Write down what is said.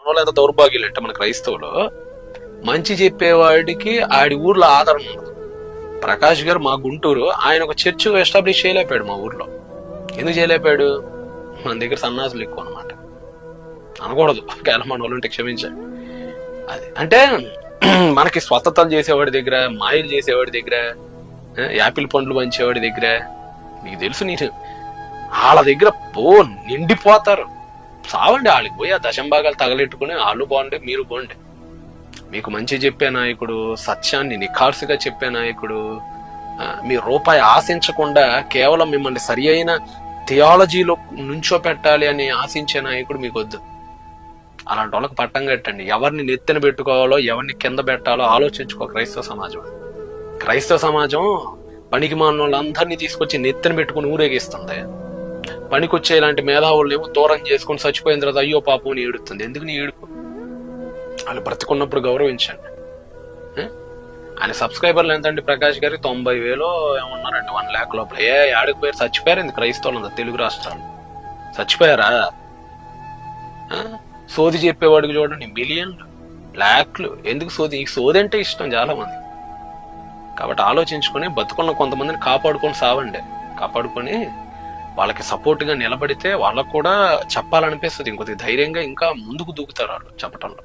వాళ్ళు ఎంత దౌర్భాగ్యులు అంటే మన క్రైస్తవులు, మంచి చెప్పేవాడికి ఆడి ఊర్లో ఆదరణ ఉండదు. ప్రకాష్ గారు మా గుంటూరు, ఆయన ఒక చర్చ్ ఎస్టాబ్లిష్ చేయలేపాడు మా ఊర్లో. ఎందుకు చేయలేపాడు? మన దగ్గర సన్నాసులు ఎక్కువ అనమాట. అనకూడదు, మన వాళ్ళు ఉంటే క్షమించండి. అది అంటే మనకి స్వస్థతలు చేసేవాడి దగ్గర, మాయలు చేసేవాడి దగ్గర, యాపిల్ పండ్లు పంచేవాడి దగ్గర, నీకు తెలుసు, నేను వాళ్ళ దగ్గర నిండిపోతారు. సావండి, వాళ్ళకి పోయి ఆ దశంభాగాలు తగలెట్టుకుని వాళ్ళు బాగుండే, మీరు బాగుండే. మీకు మంచి చెప్పే నాయకుడు, సత్యాన్ని నిఖార్సుగా చెప్పే నాయకుడు, మీ రూపాయి ఆశించకుండా కేవలం మిమ్మల్ని సరి అయిన థియాలజీలో నుంచో పెట్టాలి అని ఆశించే నాయకుడు మీకు వద్దు. అలాంటి వాళ్ళకి పట్టం కట్టండి. ఎవరిని నెత్తిన పెట్టుకోవాలో, ఎవరిని కింద పెట్టాలో ఆలోచించుకో. క్రైస్తవ సమాజం పనికి మాలిన వాళ్ళందరినీ తీసుకొచ్చి నెత్తిన పెట్టుకుని ఊరేగిస్తుంది. పనికొచ్చే ఇలాంటి మేధావులు ఏమో దూరం చేసుకుని చచ్చిపోయిన తర్వాత అయ్యో పాపం అని ఏడుతుంది. ఎందుకు నీ ఏడుపు? వాళ్ళు బ్రతికున్నప్పుడు గౌరవించండి. ఆయన సబ్స్క్రైబర్లు ఎంతండి ప్రకాష్ గారికి? 90,000 ఏమన్నారండి, 1 lakh లోపల. ఆడికి పోయారు, చచ్చిపోయారు. ఎందుకు క్రైస్తవులు తెలుగు రాష్ట్రాలు చచ్చిపోయారా? సోది చెప్పేవాడికి చూడండి మిలియన్లు, లాక్లు. ఎందుకు సోది? ఈ సోది అంటే ఇష్టం చాలా మంది. కాబట్టి ఆలోచించుకొని బతుకున్న కొంతమందిని కాపాడుకొని కాపాడుకొని వాళ్ళకి సపోర్ట్ గా నిలబడితే వాళ్ళకు కూడా చెప్పాలనిపిస్తుంది. ఇంకొద్ది ధైర్యంగా ఇంకా ముందుకు దూకుతారు వాళ్ళు చెప్పటంలో.